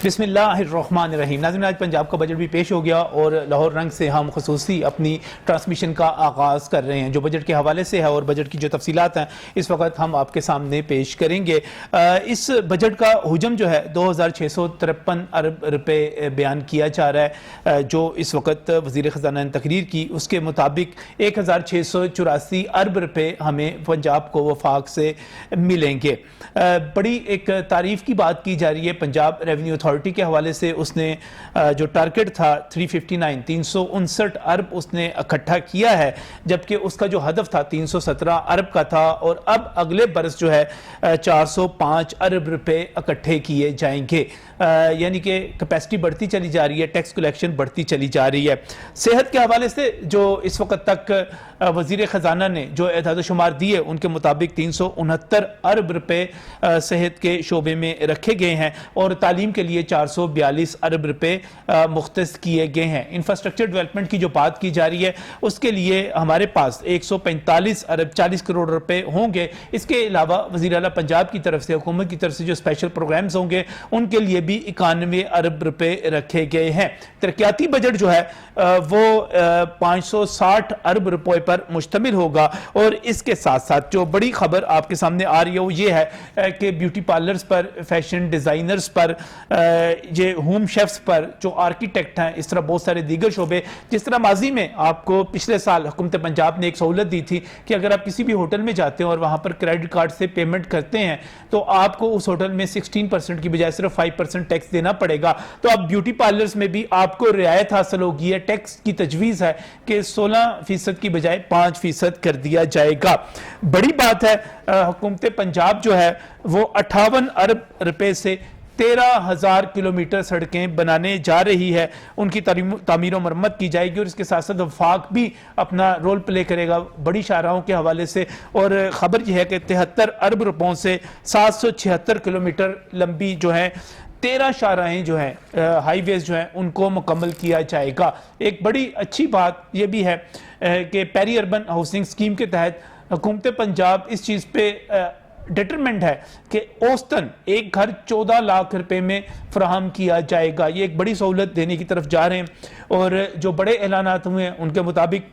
बिस्मिल्लाहिर्रहमानिर्रहीम। नाज़रीन, आज पंजाब का बजट भी पेश हो गया और लाहौर रंग से हम खुसूसी अपनी ट्रांसमिशन का आगाज़ कर रहे हैं जो बजट के हवाले से है और बजट की जो तफसीलात हैं इस वक्त हम आपके सामने पेश करेंगे। इस बजट का हुजम जो है 2653 अरब रुपये बयान किया जा रहा है। जो इस वक्त वज़ीर ख़ज़ाना ने तकरीर की उसके मुताबिक 1684 अरब रुपये हमें पंजाब को वफाक से मिलेंगे। बड़ी एक तारीफ़ की बात की जा रही है पंजाब रेवेन्यू अथॉरिटी के हवाले से। उसने जो टारगेट था 359 अरब उसने इकट्ठा किया है, जबकि उसका जो हदफ था 317 अरब का था और अब अगले बरस जो है 405 अरब रुपए इकट्ठे किए जाएंगे। यानी कि कैपेसिटी बढ़ती चली जा रही है, टैक्स कलेक्शन बढ़ती चली जा रही है। सेहत के हवाले से जो इस वक्त तक वज़ीर ख़जाना ने जो एदाद शुमार दिए उनके मुताबिक 369 अरब रुपए सेहत के शोबे में रखे गए हैं और तालीम के लिए 442 अरब रुपए मुख्तस किए गए हैं। इंफ्रास्ट्रक्चर डेवलपमेंट की जो बात की जा रही है उसके लिए हमारे पास 145 अरब 40 करोड़ रुपए होंगे। इसके अलावा वज़ीर आला पंजाब की तरफ से, हुकूमत की तरफ से जो स्पेशल प्रोग्राम्स होंगे उनके लिए भी 91 अरब रुपए रखे गए हैं। तरक्याती बजट जो है वो 560 अरब रुपए पर मुश्तमिल होगा और इसके साथ साथ जो बड़ी खबर आपके सामने आ रही है वो ये है कि ब्यूटी पार्लर्स पर, फैशन डिज़ाइनर्स पर, ये होम शेफ्स पर, जो आर्किटेक्ट हैं, इस तरह बहुत सारे दीगर शोबे। जिस तरह माजी में आपको पिछले साल हुकूमत पंजाब ने एक सहूलत दी थी कि अगर आप किसी भी होटल में जाते हैं और वहाँ पर क्रेडिट कार्ड से पेमेंट करते हैं तो आपको उस होटल में 16% की बजाय सिर्फ 5% टैक्स देना पड़ेगा। तो अब ब्यूटी पार्लर्स में भी आपको रियायत हासिल होगी है। टैक्स की तजवीज़ है कि 16% की बजाय 5% कर दिया जाएगा। बड़ी बात है, हुकूमत पंजाब जो है वो 58 अरब रुपए से 13,000 किलोमीटर सड़कें बनाने जा रही है। उनकी तामीर और मरम्मत की जाएगी और इसके साथ साथ वफाक भी अपना रोल प्ले करेगा बड़ी शाहराहों के हवाले से। और ख़बर यह है कि 73 अरब रुपयों से 776 किलोमीटर लंबी जो है 13 शाहराहें जो हैं, हाईवेज जो हैं, उनको मुकम्मल किया जाएगा। एक बड़ी अच्छी बात यह भी है कि पेरी अर्बन हाउसिंग स्कीम के तहत हुकूमत पंजाब इस चीज़ पे डिटरमेंट है कि औसतन एक घर 14 लाख रुपए में फराहम किया जाएगा। ये एक बड़ी सहूलत देने की तरफ जा रहे हैं और जो बड़े ऐलानात हुए हैं उनके मुताबिक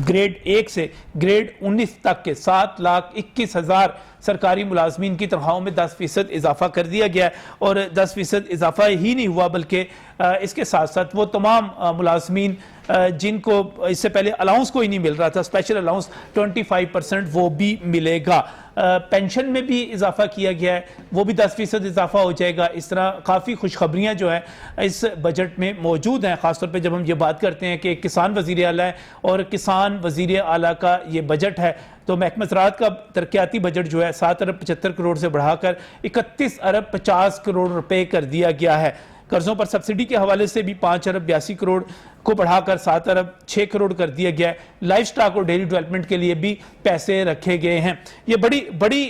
ग्रेड 1 से ग्रेड 19 तक के 7,21,000 सरकारी मुलाजमीन की तनख्वाहों में 10% इजाफा कर दिया गया है। और 10% इजाफा ही नहीं हुआ बल्कि इसके साथ साथ वो तमाम मुलाजमीन जिनको इससे पहले अलाउंस कोई नहीं मिल रहा था, स्पेशल अलाउंस 25% वो भी मिलेगा। पेंशन में भी इजाफा किया गया है, वो भी 10% इजाफा हो जाएगा। इस तरह काफ़ी खुशखबरियाँ जो हैं इस बजट में मौजूद हैं। ख़ासतौर पे जब हम ये बात करते हैं कि किसान वज़ीर आला है और किसान वज़ीर आला का ये बजट है तो महकमा ज़राअत का तरक्याती बजट जो है 7 अरब 75 करोड़ से बढ़ाकर 31 अरब 50 करोड़ रुपए कर दिया गया है। कर्जों पर सब्सिडी के हवाले से भी 5 अरब 82 करोड़ को बढ़ाकर 7 अरब 6 करोड़ कर दिया गया है। लाइफ स्टॉक और डेयरी डेवलपमेंट के लिए भी पैसे रखे गए हैं। ये बड़ी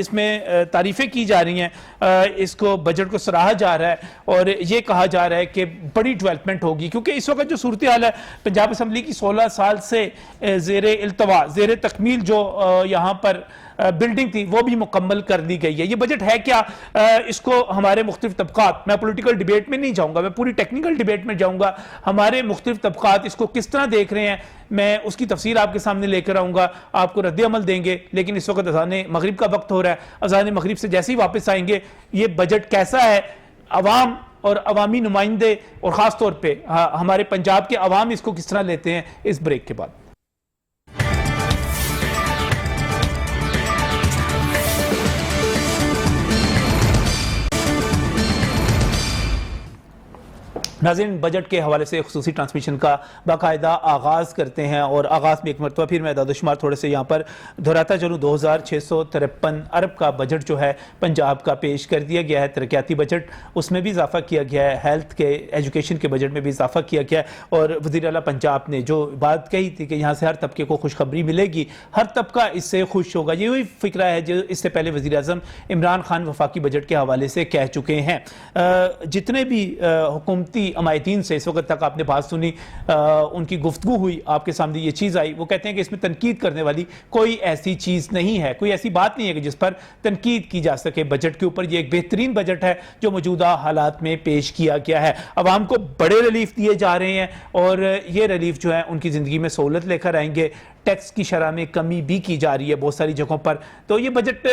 इसमें तारीफ़ें की जा रही हैं, इसको बजट को सराहा जा रहा है और ये कहा जा रहा है कि बड़ी डेवलपमेंट होगी क्योंकि इस वक्त जो सूरत हाल है, पंजाब असम्बली की 16 साल से ज़ेर इल्तवा, ज़ेर तकमील जो यहाँ पर बिल्डिंग थी वो भी मुकम्मल कर दी गई है। ये बजट है क्या, इसको हमारे मुख्तलिफ तबकात, मैं पॉलिटिकल डिबेट में नहीं जाऊंगा, मैं पूरी टेक्निकल डिबेट में जाऊंगा, हमारे मुख्तलिफ तबकात इसको किस तरह देख रहे हैं मैं उसकी तफसीर आपके सामने लेकर आऊंगा, आपको रद्द अमल देंगे। लेकिन इस वक्त अज़ान मगरिब का वक्त हो रहा है, अज़ान मगरिब से जैसे ही वापस आएंगे ये बजट कैसा है, अवाम और अवामी नुमाइंदे और ख़ास तौर पर हमारे पंजाब के अवाम इसको किस तरह लेते हैं, इस ब्रेक के बाद। नाज़रीन, बजट के हवाले से खुसूसी ट्रांसमिशन का बाकायदा आगाज़ करते हैं और आगाज़ में एक मरतबा फिर मैं दादोशुमार थोड़े से यहाँ पर दोहराता चलूँ। 2653 अरब का बजट जो है पंजाब का पेश कर दिया गया है। तरक्याती बजट, उसमें भी इजाफा किया गया है, हेल्थ के, एजुकेशन के बजट में भी इजाफा किया गया है। और वज़ीर आला पंजाब ने जो बात कही थी कि यहाँ से हर तबके को खुशखबरी मिलेगी, हर तबका इससे खुश होगा, ये वही फिक्रा है जो इससे पहले वज़ीर आज़म इमरान खान वफाकी बजट के हवाले से कह चुके हैं। जितने भी हुकूमती अमायतीन से इस वक्त तक आपने बात सुनी, उनकी गुफ्तगू हुई, आपके सामने ये चीज़ आई, वो कहते हैं कि इसमें तनकीद करने वाली कोई ऐसी चीज़ नहीं है, कोई ऐसी बात नहीं है कि जिस पर तनकीद की जा सके। बजट के ऊपर ये एक बेहतरीन बजट है जो मौजूदा हालात में पेश किया गया है। अवाम को बड़े रिलीफ दिए जा रहे हैं और ये रिलीफ जो है उनकी ज़िंदगी में सहूलत लेकर आएंगे। टैक्स की शरह में कमी भी की जा रही है बहुत सारी जगहों पर। तो ये बजट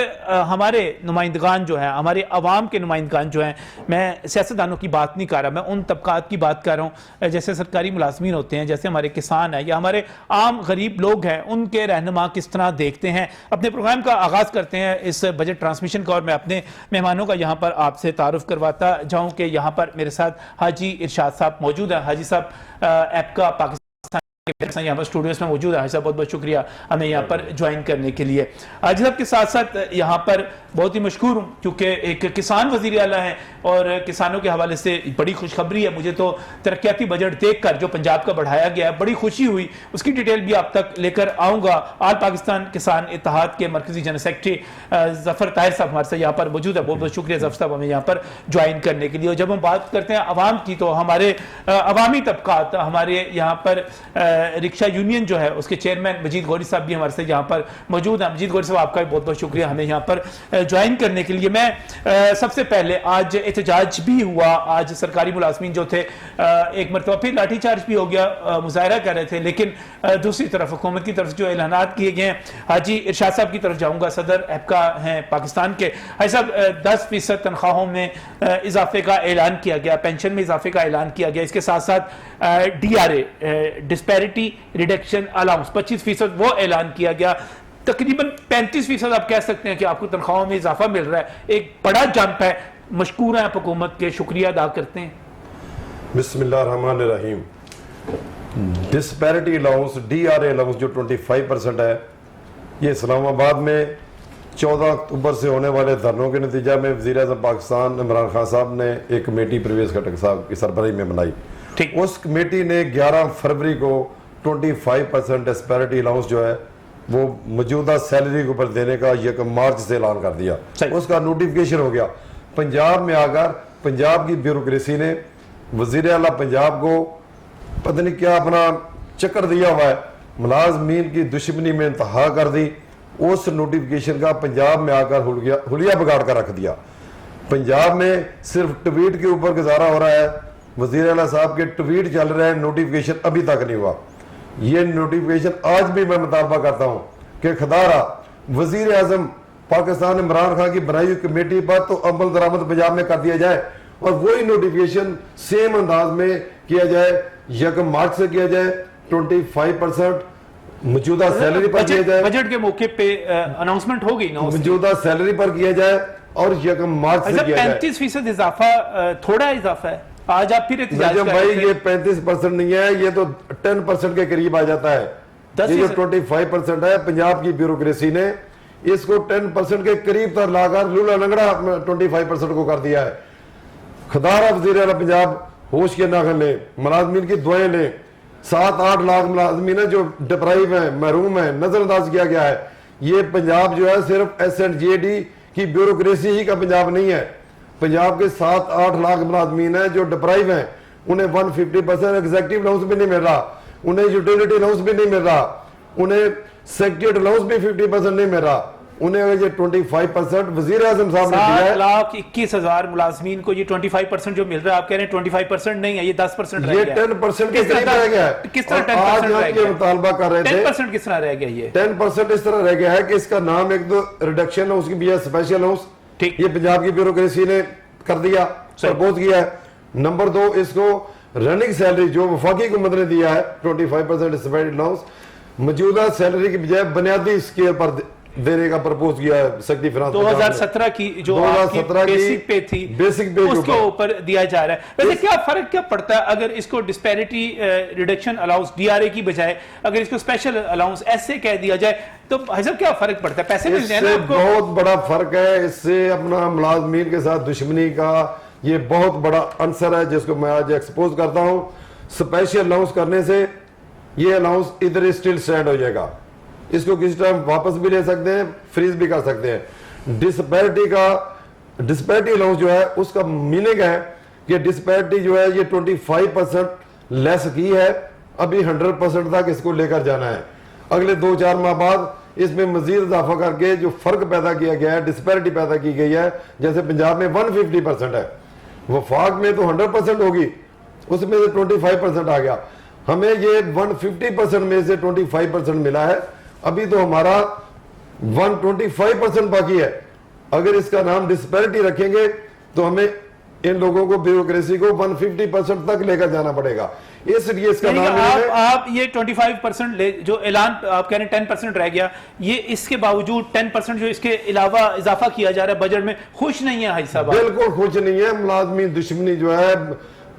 हमारे नुमाइंदगान जो है, हमारे अवाम के नुमाइंदगान जो हैं, मैं सियासतदानों की बात नहीं कर रहा, मैं उन तबकात की बात कर रहा हूँ जैसे सरकारी मुलाजमीन होते हैं, जैसे हमारे किसान हैं या हमारे आम गरीब लोग हैं, उनके रहनुमा किस तरह देखते हैं। अपने प्रोग्राम का आगाज़ करते हैं इस बजट ट्रांसमिशन का और मैं अपने मेहमानों का यहाँ पर आपसे तारुफ करवाता जाऊँ कि यहाँ पर मेरे साथ हाजी इरशाद साहब मौजूद हैं। हाजी साहब ऐप का पाकिस्तान यहाँ पर स्टूडियोज में मौजूद है। हाजी साहब बहुत बहुत शुक्रिया हमें यहाँ पर ज्वाइन करने के लिए। हाजी साहब के साथ साथ यहाँ पर बहुत ही मशहूर हूँ क्योंकि एक किसान वज़ीर आला हैं और किसानों के हवाले से बड़ी खुशखबरी है। मुझे तो तरक्याती बजट देखकर जो पंजाब का बढ़ाया गया है बड़ी खुशी हुई, उसकी डिटेल भी आप तक लेकर आऊँगा। आल पाकिस्तान किसान इत्तेहाद के मरकजी जनरल सेक्रेटरी ज़फ़र ताहिर साहब हमारे साथ यहाँ पर मौजूद है। बहुत बहुत शुक्रिया ज़फ़र साहब हमें यहाँ पर ज्वाइन करने के लिए। और जब हम बात करते हैं अवाम की तो हमारे अवामी तबकात, हमारे यहाँ पर रिक्शा यूनियन जो है उसके चेयरमैन मजीद गौरी साहब भी हमारे साथ यहाँ पर मौजूद हैं। मजीद गौरी साहब आपका भी बहुत बहुत शुक्रिया हमें यहाँ पर ज्वाइन करने के लिए। मैं सबसे पहले आज एहतजाज भी हुआ, आज सरकारी मुलाजमीन जो थे एक मरतबा फिर लाठीचार्ज भी हो गया, मुजाहरा कर रहे थे, लेकिन दूसरी तरफ हुकूमत की तरफ जो ऐलानात किए गए हैं। हाजी इरशाद साहब की तरफ जाऊँगा, सदर एपका हैं पाकिस्तान के। हाजी साहब 10% तनख्वाहों में इजाफे का ऐलान किया गया, पेंशन में इजाफे का ऐलान किया गया, इसके साथ साथ DRA डिस्पैरिटी रिडक्शन अलाउंस 25% वो ऐलान किया गया। तकरीबन 35% आप कह सकते हैं कि आपको तनख्वाहों में इजाफा मिल रहा है। एक बड़ा जंप है। मशकूर हैं आप हुकूमत के, शुक्रिया अदा करते हैं। बिस्मिल्लाहिर्रहमानिर्रहीम। डिस्पैरिटी अलाउंस DRA अलाउंस जो 25% है, ये इस्लामाबाद में 14 अक्टूबर से होने वाले धरनों के नतीजा में वज़ीर-ए-आज़म पाकिस्तान इमरान खान साहब ने एक कमेटी परवेज़ खट्टक साहब की सरबराही में बनाई। उस कमेटी ने 11 फरवरी को 25% डिस्पैरिटी अलाउंस जो है वो मौजूदा सैलरी के ऊपर देने का 1 मार्च से ऐलान कर दिया। उसका नोटिफिकेशन हो गया। पंजाब में आकर पंजाब की ब्यूरोक्रेसी ने वज़ीर आला पंजाब को पता नहीं क्या अपना चक्कर दिया हुआ है, मुलाजमीन की दुश्मनी में इंतहा कर दी। उस नोटिफिकेशन का पंजाब में आकर हुलिया बिगाड़ कर रख दिया। पंजाब में सिर्फ ट्वीट के ऊपर गुजारा हो रहा है, वज़ीर आला साहब के ट्वीट चल रहे हैं, नोटिफिकेशन अभी तक नहीं हुआ। ये नोटिफिकेशन आज भी मैं मुतालबा करता हूँ कि खदारा वज़ीर आज़म पाकिस्तान इमरान खान की बनाई हुई कमेटी पर तो अमल दरामद पंजाब में कर दिया जाए और वही नोटिफिकेशन सेम अंदाज में किया जाए, 1 मार्च से किया जाए। 25% मौजूदा सैलरी पर किया जाए। बजट के मौके पे अनाउंसमेंट हो गई ना, मौजूदा सैलरी पर किया जाए और 1 मार्च से किया जाए। 35% इजाफा थोड़ा इजाफा है। आज आप फिर भाई ये 35% नहीं है, ये तो 10% के करीब आ जाता है। ये जो 25% है, पंजाब की ब्यूरोक्रेसी ने इसको 10% के करीब तक लाकर लूला लंगड़ा 25% को कर दिया है। खदारा वज़ीर आला पंजाब होश के नाखन ले, मुलाजमीन की दुआएं ले। 7-8 लाख मुलाजमीन है जो डिप्राइव है, महरूम है, नजरअंदाज किया गया है। ये पंजाब जो है सिर्फ SNJD की ब्यूरोक्रेसी ही का पंजाब नहीं है। पंजाब के 7-8 लाख मुलाजमीन है जो डिप्राइव हैं, उन्हें 150% एग्जेक्टिव अलाउंस भी नहीं मिल रहा, उन्हें यूटिलिटी अलाउंस भी नहीं मिल रहा, उन्हें सेक्रेटरी अलाउंस भी 50% नहीं मिल रहा। उन्हें ये 25% वज़ीर आज़म साहब ने दिया है। 7,21,000 मुलाजमीन को ये 25% जो मिल रहा है, आप कह रहे हैं 25% नहीं है, ये 10% रह गया। ये 10% के करीब रह गया है। किस तरह 10% रह गया? मुतालबा कर रहे थे 10% किस तरह रह गया? ये 10% इस तरह रह गया है कि इसका नाम एक तो रिडक्शन है, उसकी भी है स्पेशल अलाउंस। ये पंजाब की ब्यूरोक्रेसी ने कर दिया, प्रपोज किया है। नंबर 2, इसको रनिंग सैलरी जो वफाकी हुकूमत ने दिया है 25% डिस्पैरिटी अलाउंस, मौजूदा सैलरी की बजाय बुनियादी स्केल पर देने का प्रपोज किया है सेक्रेटरी फाइनेंस 2017 की जो 2017 बेसिक पे थी, बेसिक पे उसके ऊपर दिया जा रहा है। वैसे क्या फर्क क्या पड़ता है अगर इसको डिस्पैरिटी रिडक्शन अलाउंस DRA की बजाय अगर इसको स्पेशल अलाउंस ऐसे कह दिया जाए तो हजब क्या फर्क पड़ता है? पैसे मिलते हैं ना आपको। बहुत बड़ा फर्क है। इससे अपना मुलाजमीन के साथ दुश्मनी का ये बहुत बड़ा आंसर है जिसको मैं आज एक्सपोज करता हूँ। स्पेशल अलाउंस करने से ये अलाउंस इधर स्टिल स्टैंड हो जाएगा, इसको किसी टाइम वापस भी ले सकते हैं, फ्रीज भी कर सकते हैं। डिस्पैरिटी अलाउंस जो है उसका मीनिंग है कि डिस्पैरिटी जो है ये 25% लेस की है, अभी 100% तक इसको लेकर जाना है। अगले 2-4 माह बाद इसमें मजीद इजाफा करके जो फर्क पैदा किया गया है, डिस्पैरिटी पैदा की गई है, जैसे पंजाब में 150% है, वफाक में तो 100% होगी, उसमें से 25% आ गया। हमें ये 150% में से 25% मिला है, अभी तो हमारा 125% बाकी है। अगर इसका नाम डिस्पैरिटी रखेंगे तो हमें इन लोगों को, ब्यूरोक्रेसी को 150% तक लेकर जाना पड़ेगा, इसलिए इसका नाम आप ये 25% ले, जो ऐलान आप कह रहे हैं 10% रह गया, ये इसके बावजूद 10% जो इसके अलावा इजाफा किया जा रहा है बजट में, खुश नहीं है हाई साहब? बिल्कुल खुश नहीं है। मुलाजमी दुश्मनी जो है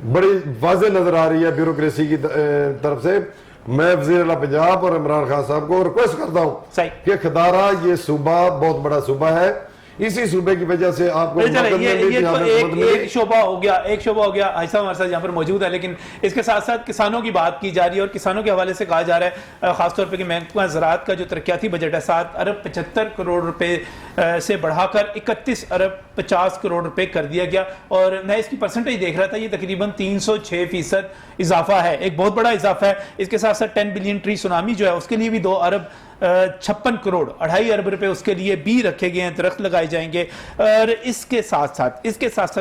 बड़ी वाज़ेह नजर आ रही है ब्यूरोक्रेसी की तरफ से। मैं वज़ीर आला पंजाब और इमरान खान साहब को रिक्वेस्ट करता हूं कि खदारा ये सूबा बहुत बड़ा सूबा है, इसी सूबे की वजह से आपको ये तो एक शोबा हो गया, ऐसा हमारे साथ यहाँ पर मौजूद है, लेकिन इसके साथ साथ किसानों की बात की जा रही है और किसानों के हवाले से कहा जा रहा है खासतौर पर कि महकमा ज़राअत का जो तरक्याती बजट है 7 अरब 75 करोड़ रुपए से बढ़ाकर 31 अरब 50 करोड़ रुपए कर दिया गया। और मैं इसकी परसेंटेज देख रहा था, ये तकरीबन 306% इजाफा है, एक बहुत बड़ा इजाफा है। इसके साथ साथ 10 बिलियन ट्री सुनामी जो है उसके लिए भी 2 अरब 56 करोड़ 2.5 अरब रुपए उसके लिए भी रखे गए हैं, दरख्त लगाए जाएंगे। और इसके साथ साथ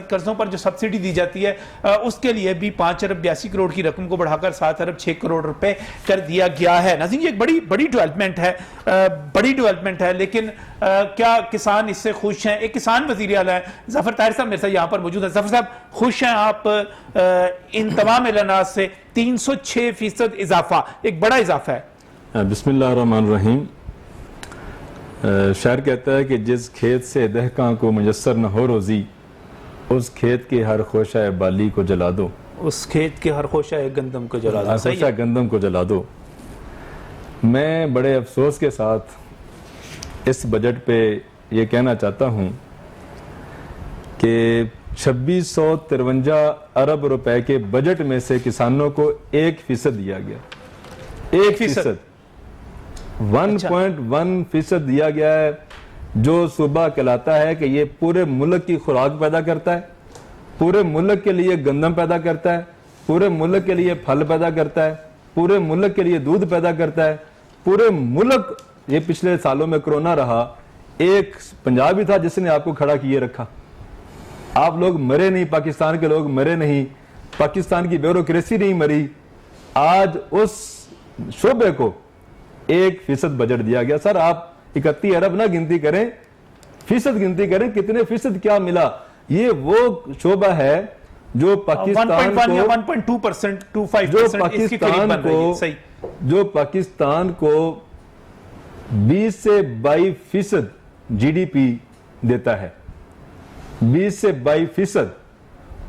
कर्जों पर जो सब्सिडी दी जाती है उसके लिए भी 5 अरब 82 करोड़ की रकम को बढ़ाकर 7 अरब 6 करोड़ रुपए कर दिया गया है। नाज़रीन, ये एक बड़ी डेवलपमेंट है, लेकिन क्या किसान इससे खुश हैं? एक किसान वज़ीर आला है, ज़फ़र ताहिर साहब मेरे साथ यहाँ पर मौजूद है। ज़फ़र साहब, खुश हैं आप इन तमाम ऐलानात से? 306% इजाफा एक बड़ा इजाफा है। बिस्मिल्लाहिर्रहमानिर्रहीम। शायर कहता है कि जिस खेत से दहकां को मुयस्सर न हो रोज़ी, उस खेत के हर खोशा बाली को जला दो। उस खेत के हर खोशा गंदम को जला दो। खोशा गंदम को जला दो। मैं बड़े अफसोस के साथ इस बजट पे ये कहना चाहता हूँ कि 2653 अरब रुपए के बजट में से किसानों को 1% दिया गया। 1%, 1.1% दिया गया है, जो सूबा कहलाता है कि ये पूरे मुल्क की खुराक पैदा करता है, पूरे मुल्क के लिए गंदम पैदा करता है, पूरे मुल्क के लिए फल पैदा करता है, पूरे मुल्क के लिए दूध पैदा करता है, पूरे मुल्क। ये पिछले सालों में कोरोना रहा, एक पंजाब ही था जिसने आपको खड़ा किए रखा। आप लोग मरे नहीं, पाकिस्तान के लोग मरे नहीं, पाकिस्तान की ब्यूरोक्रेसी नहीं मरी। आज उस शोबे को 1% बजट दिया गया। सर, आप 31 अरब ना गिनती करें, फीसद गिनती करें, कितने फीसद क्या मिला। ये वो शोबा है जो पाकिस्तान को 1.2%, 25% जो पाकिस्तान को 20 से 22% जीडीपी देता है, 20 से 22%,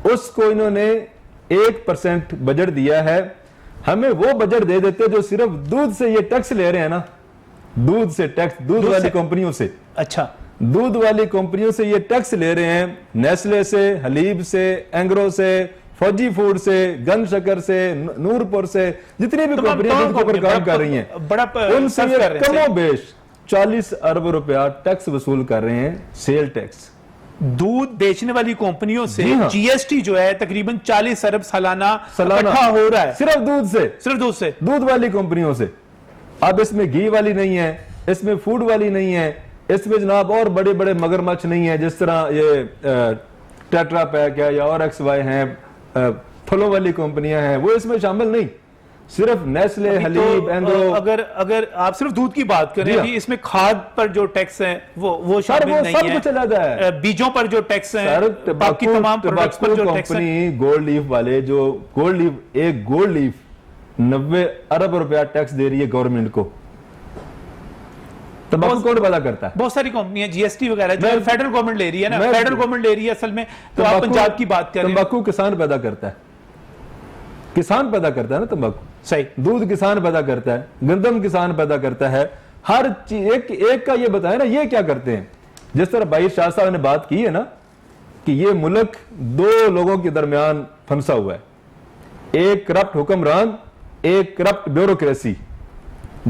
उसको इन्होंने 1% बजट दिया है। हमें वो बजट दे देते जो सिर्फ दूध से ये टैक्स ले रहे हैं ना, दूध से टैक्स, दूध वाली कंपनियों से। अच्छा, दूध वाली कंपनियों से ये टैक्स ले रहे हैं, नेस्ले से, हलीब से, एंग्रो से, फौजी फूड से, गन शक्कर से, नूरपुर से, जितनी भी कंपनियां दूध के ऊपर काम कर रही हैं, उनसे ये कमोबेश 40 अरब रुपया टैक्स वसूल कर रहे हैं, सेल टैक्स। दूध बेचने वाली कंपनियों से जीएसटी जो है तकरीबन 40 अरब सालाना इकट्ठा हो रहा है, सिर्फ दूध से, दूध वाली कंपनियों से। अब इसमें घी वाली नहीं है, इसमें फूड वाली नहीं है, इसमें जनाब और बड़े बड़े मगरमच्छ नहीं है, जिस तरह ये टेट्रा पैक है या और XY हैं, फलों वाली कंपनियां हैं, वो इसमें शामिल नहीं। सिर्फ नेस्ले, हलीब, एंग्रो। अगर आप सिर्फ दूध की बात करें, इसमें खाद पर जो टैक्स है वो शामिल नहीं है, चला है। बीजों पर जो टैक्स है, बाकी तमाम प्रोडक्ट्स पर जो टैक्स है। गोल्ड लीफ वाले जो गोल्ड लीफ 90 अरब रुपया टैक्स दे रही है गवर्नमेंट को। तंबाकू कौन पैदा करता है? बहुत सारी कंपनियां, जीएसटी वगैरह जो फेडरल गवर्नमेंट ले रही है ना, फेडरल गवर्नमेंट ले रही है असल में। तो आप पंजाब की बात करें, तंबाकू किसान पैदा करता है, किसान पैदा करता है ना तंबाकू, सही। दूध किसान पैदा करता है, गंदम किसान पैदा करता है, हर चीज एक का ये बताया ना, ये क्या करते हैं। जिस तरह भाई शाह साहब ने बात की है ना कि ये मुल्क 2 लोगों के दरमियान फंसा हुआ है, एक करप्ट हुक्मरान, एक करप्ट ब्यूरोक्रेसी,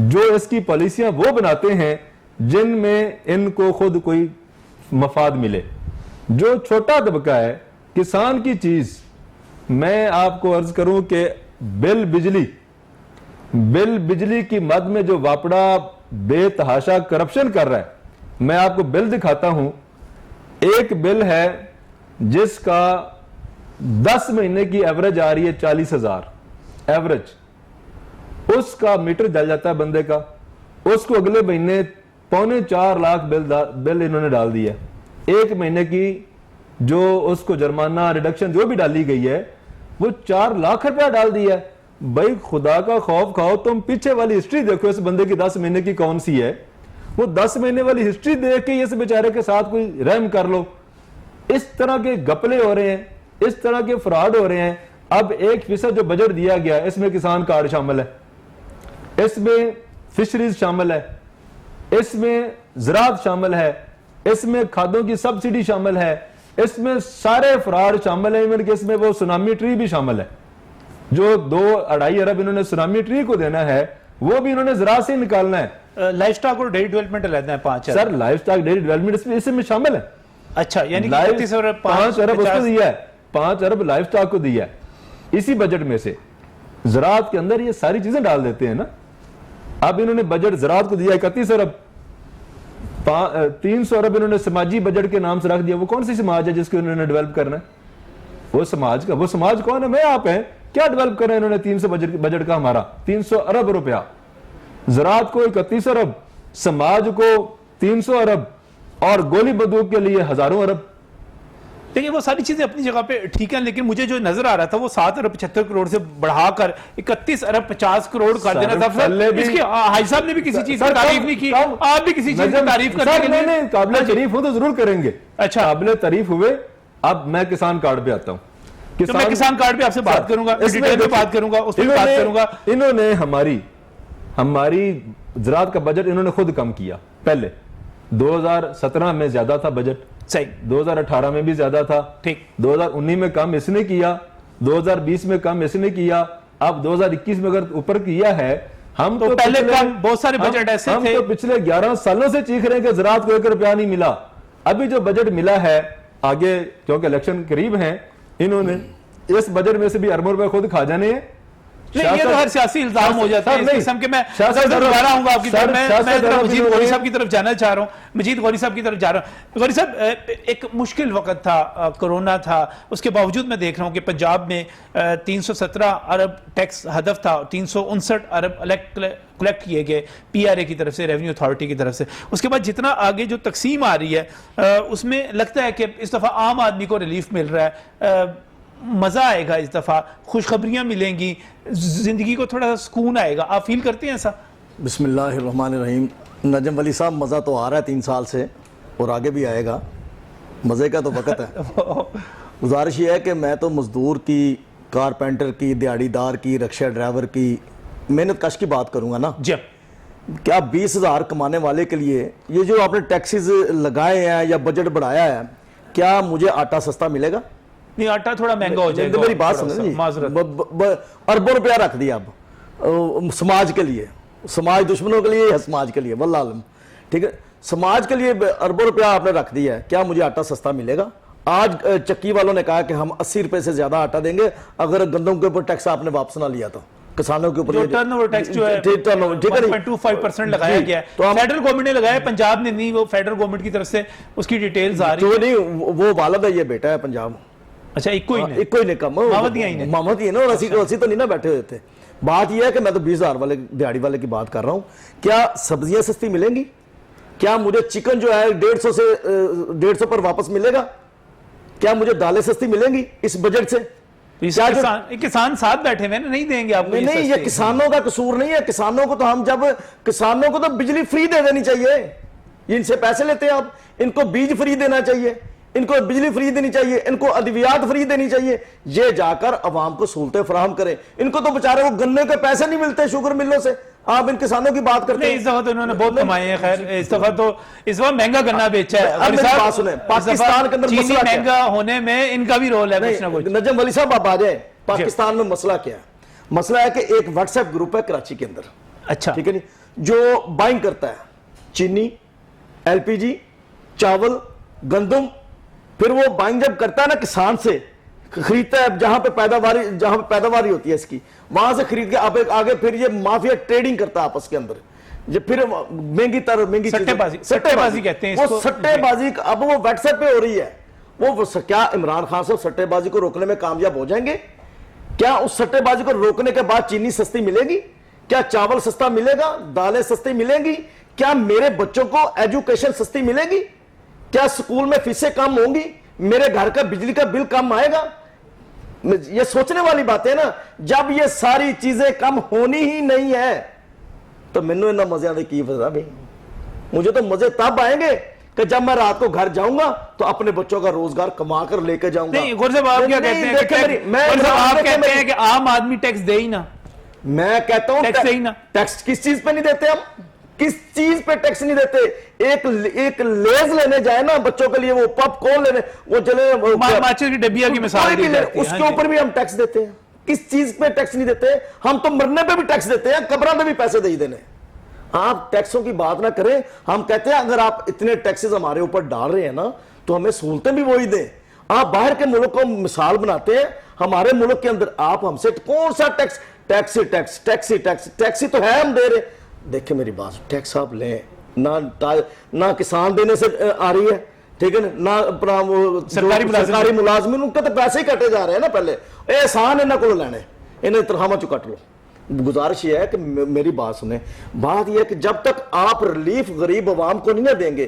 जो इसकी पॉलिसियां वो बनाते हैं जिनमें इनको खुद कोई मफाद मिले। जो छोटा तबका है, किसान की चीज मैं आपको अर्ज करूं कि बिल बिजली की मद में जो वापड़ा बेतहाशा करप्शन कर रहा है, मैं आपको बिल दिखाता हूं। एक बिल है जिसका 10 महीने की एवरेज आ रही है 40,000 एवरेज, उसका मीटर जल जाता है बंदे का, उसको अगले महीने 3.25 लाख बिल इन्होंने डाल दिया। एक महीने की जो उसको जुर्माना रिडक्शन जो भी डाली गई है वो 4 लाख रुपया डाल दिया है। भाई खुदा का खौफ खाओ, तुम पीछे वाली हिस्ट्री देखो इस बंदे की 10 महीने की कौन सी है, वो 10 महीने वाली हिस्ट्री देख के इस बेचारे के साथ कोई रहम कर लो। इस तरह के गपले हो रहे हैं, इस तरह के फ्रॉड हो रहे हैं। अब 1% जो बजट दिया गया इसमें किसान कार्ड शामिल है, इसमें फिशरीज शामिल है, इसमें ज़राअत शामिल है, इसमें खादों की सब्सिडी शामिल है, इसमें सारे फ्रॉड शामिल है। इवन के इसमें वो सुनामी ट्री भी शामिल है, जो 2-2.5 अरब इन्होंने सुनामी ट्री को देना है वो भी इन्होंने ज़राअत से निकालना है। लाइफ स्टॉक और डेयरी डेवलपमेंट अलग है 5 अरब। Sir life stock dairy development इसमें शामिल है। अच्छा, यानी 5 अरब उसको दिया है, 5 अरब लाइफ स्टॉक को दिया है। इसी बजट में से ज़राअत के अंदर ये सारी चीजें डाल देते हैं ना। अब इन्होंने बजट ज़राअत को दिया 31 अरब, 300 अरब इन्होंने समाजी बजट के नाम से रख दिया। वो कौन सी समाज है जिसको इन्होंने डेवलप करना है? वो समाज कौन है? मैं आप हैं। क्या डेवलप कर रहे हैं इन्होंने? 300 बजट का हमारा 300 अरब रुपया, ज़राअत को 31 अरब, समाज को 300 अरब और गोली बंदूक के लिए हजारों अरब। देखिए वो सारी चीजें अपनी जगह पे ठीक है, लेकिन मुझे जो नजर आ रहा था वो 7 अरब 75 करोड़ से बढ़ाकर 31 अरब 50 करोड़ कर देना था। इसके हाई साहब ने भी किसी चीज की तारीफ नहीं की, आप भी किसी चीज की तारीफ करने काबिल तारीफ हो तो जरूर करेंगे। अच्छा, काबिल तारीफ हुए। अब मैं किसान कार्ड पे आता हूं। तो मैं किसान कार्ड पे आपसे बात करूंगा, डिटेल में बात करूंगा, उस पर बात करूंगा। इन्होंने हमारी ज़राअत का बजट इन्होंने खुद कम किया। पहले 2017 में ज्यादा था बजट, सही, 2018 में भी ज्यादा था, ठीक, 2019 में कम इसने किया, 2020 में कम इसने किया, अब 2021 में अगर ऊपर किया है। हम तो पहले कम बहुत सारे बजट ऐसे थे। हम तो पिछले 11 सालों से चीख रहे हैं कि ज़राअत को 1 रुपया नहीं मिला। अभी जो बजट मिला है, आगे क्योंकि इलेक्शन करीब हैं, इन्होंने इस बजट में से भी अरबों रुपए खुद खा जाने हैं। नहीं, ये तो हर सियासी इल्जाम हो जाता है इस किस्म के। मैं दोबारा आऊंगा आपकी तरफ, मैं मजीद गौरी साहब की तरफ जाना चाह रहा हूँ, मजीद गौरी साहब की तरफ जा रहा हूँ। गौरी साहब, एक मुश्किल वक्त था, कोरोना था, उसके बावजूद मैं देख रहा हूँ कि पंजाब में 317 अरब टैक्स हदफ था, 359 अरब कलेक्ट किए गए PRA की तरफ से, रेवेन्यू अथॉरिटी की तरफ से। उसके बाद जितना आगे जो तकसीम आ रही है उसमें लगता है कि इस दफ़ा आम आदमी को रिलीफ मिल रहा है, मजा आएगा, इस दफा खुशखबरियां मिलेंगी, जिंदगी को थोड़ा सा सुकून आएगा। आप फील करते हैं ऐसा? बिस्मिल्लाहिर्रहमानिर्रहीम। नजम वली साहब, मज़ा तो आ रहा है 3 साल से और आगे भी आएगा। मज़े का तो वक्त है। गुजारिश ये है कि मैं तो मजदूर की, कारपेंटर की, दिहाड़ीदार की, रिक्शा ड्राइवर की, मेहनत कश की बात करूंगा ना। जी, क्या 20,000 कमाने वाले के लिए ये जो आपने टैक्सेस लगाए हैं या बजट बढ़ाया है, क्या मुझे आटा सस्ता मिलेगा? नहीं, आटा थोड़ा महंगा हो जाएगा। मेरी बात सुनो जी, अरबों रुपया रख दिया अब समाज के लिए, समाज दुश्मनों के लिए या समाज के लिए, वल्लाह आलम, ठीक है, समाज के लिए अरबों रुपया आपने रख दिया है। क्या मुझे आटा सस्ता मिलेगा? आज चक्की वालों ने कहा कि हम 80 रुपए से ज्यादा आटा देंगे अगर गंदम के ऊपर टैक्स आपने वापस ना लिया तो। किसानों के ऊपर टर्नओवर टैक्स जो है 1.25% लगाया गया है, तो फेडरल गवर्नमेंट ने लगाया, पंजाब ने नहीं। वो फेडरल गवर्नमेंट की तरफ से उसकी डिटेल्स आ रही है। नहीं, वो वालद है, ये बेटा है पंजाब। अच्छा, एक कोई ने कम मामद ही है ना, और असी तो नहीं ना बैठे हुए थे। बात यह है कि मैं तो 20,000 वाले दिहाड़ी वाले की बात कर रहा हूं। क्या सब्जियां सस्ती मिलेंगी? क्या मुझे चिकन जो है 150 से 150 पर वापस मिलेगा? क्या मुझे दालें सस्ती मिलेंगी इस बजट से? किसान साथ बैठे हुए नहीं देंगे आपको? नहीं, ये किसानों का कसूर नहीं है। किसानों को तो हम किसानों को तो बिजली फ्री दे देनी चाहिए। इनसे पैसे लेते हैं आप, इनको बीज फ्री देना चाहिए, इनको बिजली फ्री देनी चाहिए, इनको अद्वियात फ्री देनी चाहिए। ये जाकर अवाम को सहूलतें फराहम करें। इनको तो बेचारे वो गन्ने के पैसे नहीं मिलते शुगर मिलों से, आप इन किसानों की बात करते हैं। इस दफा तो इन्होंने बहुत कमाए हैं। खैर, इस दफा महंगा गन्ना बेचा है। पाकिस्तान के अंदर चीनी महंगा होने में इनका भी रोल है कुछ ना कुछ। नजम वली साहब, आप आ जाए, पाकिस्तान में मसला क्या है? मसला है कि एक व्हाट्सएप ग्रुप है कराची के अंदर, अच्छा, ठीक है नी, जो बाइंग करता है चीनी, LPG, चावल, गंदम। फिर वो बाइंग जब करता है ना किसान से, खरीदता है जहां पे पैदावारी होती है इसकी, वहां से खरीद के आगे फिर ये माफिया ट्रेडिंग करता है आपस के अंदर, ये फिर महंगी सट्टेबाजी कहते हैं वो इसको। सट्टेबाजी अब वो व्हाट्सएप पे हो रही है। क्या इमरान खान साहब सट्टेबाजी को रोकने में कामयाब हो जाएंगे? क्या उस सट्टेबाजी को रोकने के बाद चीनी सस्ती मिलेगी? क्या चावल सस्ता मिलेगा? दालें सस्ती मिलेंगी? क्या मेरे बच्चों को एजुकेशन सस्ती मिलेगी? क्या स्कूल में फीसें कम होंगी? मेरे घर का बिजली का बिल कम आएगा? ये सोचने वाली बात है ना। जब ये सारी चीजें कम होनी ही नहीं है तो मैंने इतना मजे आते की वजह भाई। मुझे तो मजे तब आएंगे कि जब मैं रात को घर जाऊंगा तो अपने बच्चों का रोजगार कमा कर लेके जाऊंगा। नहीं गुर साहब, आप क्या कहते हैं? आप कहते हैं कि आम आदमी टैक्स दे ही ना। मैं कहता हूं टैक्स ही ना। टैक्स किस चीज पे नहीं देते हम? किस चीज पे टैक्स नहीं देते? एक लेज लेने जाए ना बच्चों के लिए, वो पॉपकॉर्न लेने, वो जले माचिस की डब्बिया की मिसाल दी जाती है, उसके हाँ ऊपर भी हम टैक्स देते हैं। किस चीज पे टैक्स नहीं देते? हम तो मरने पे भी टैक्स देते हैं, कब्र में भी पैसे दे ही देने। आप टैक्सों की बात ना करें। हम कहते हैं अगर आप इतने टैक्सेस हमारे ऊपर डाल रहे हैं ना तो हमें सहूलतें भी वही दें। आप बाहर के मुल्क को मिसाल बनाते हैं, हमारे मुल्क के अंदर आप हमसे कौन सा टैक्स? टैक्सी तो है हम दे रहे। देखिए मेरी बात, टैक्स आप लें ना किसान देने से आ रही है, ठीक है ना अपना वो सरकारी मुलाजमिन उनके तो पैसे ही कटे जा रहे हैं ना। पहले एहसान इन्हें को लेने, इन्हें तनख्वाह चो कट लो। गुजारिश ये है कि मेरी बात सुने। बात यह है कि जब तक आप रिलीफ गरीब अवाम को नहीं ना देंगे,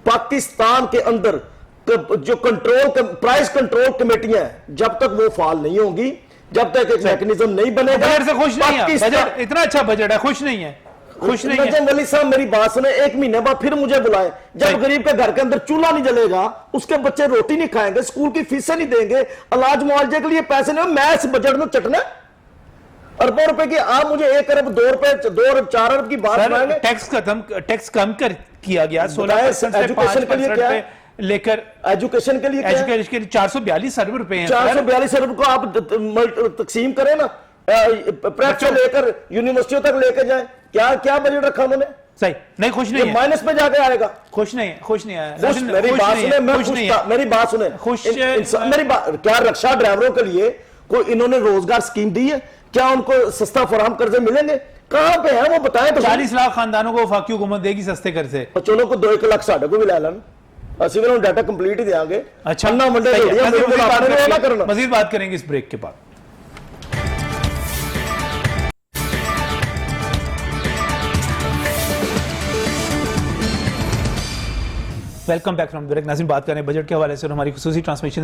पाकिस्तान के अंदर जो प्राइस कंट्रोल कमेटियां हैं जब तक वो फाल नहीं होंगी, जब तक एक मैकेनिज्म नहीं बनेगा। बजट से खुश नहीं है, बजट इतना अच्छा बजट है, खुश नहीं है। नजम वली साहब मेरी बात सुने, 1 महीने बाद फिर मुझे बुलाए। जब गरीब के घर के अंदर चूल्हा नहीं जलेगा, उसके बच्चे रोटी नहीं खाएंगे, स्कूल की फीसें नहीं देंगे, इलाज मुआवजे के लिए पैसे नहीं, मैं इस बजट में चटना अरबों रुपए की। आप मुझे 1 अरब 2 अरब 4 अरब की बात सुनाएंगे? टैक्स कम कर किया गया 16% से 5% पे लेकर एजुकेशन के लिए 442 अरब रुपए हैं। 442 अरब को आप तकसीम करें ना, प्रेप से लेकर यूनिवर्सिटियों तक लेकर जाए। क्या बजट रखा उन्होंने? सही नहीं, खुश नहीं है, माइनस में जाके आएगा। खुश नहीं है। मेरी बात सुने, मेरी बात, क्या रक्षा ड्राइवरों के लिए कोई इन्होंने रोजगार स्कीम दी है? क्या उनको सस्ता फराहम कर्जे मिलेंगे? कहां पे है वो बताएं तो। 40 लाख खानदानों को वफाकी हुकूमत देगी सस्ते कर्जे। चलो को 2-1 लाख साढ़े को भी ला लेना, असि भी डाटा कंप्लीट ही देंगे। अच्छा, मजीद बात करेंगे इस ब्रेक के बाद। Welcome back from break. नाज़रीन, बात करें बजट के हवाले से और हमारी खुसूसी ट्रांसमिशन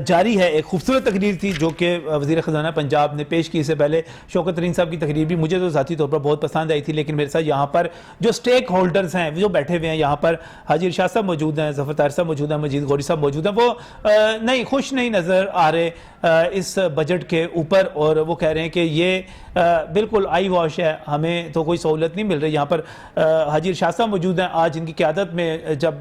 जारी है। एक खूबसूरत तकरीर थी जो कि वज़ीर ख़ज़ाना पंजाब ने पेश की। इससे पहले शौकत तरीन साहब की तकरीर भी मुझे तो ज़ाती तौर पर बहुत पसंद आई थी, लेकिन मेरे साथ यहाँ पर जो स्टेक होल्डर्स हैं जो बैठे हुए हैं, यहाँ पर हाजी इरशाद साहब मौजूद हैं, ज़फ़र तारिक साहब मौजूद हैं, मजीद गौरी साहब मौजूद हैं। वो नहीं खुश नहीं नज़र आ रहे इस बजट के ऊपर, और वो कह रहे हैं कि ये बिल्कुल आई वॉश है, हमें तो कोई सहूलत नहीं मिल रही। यहाँ पर हाजी इरशाद साहब मौजूद हैं। आज इनकी क़यादत में जब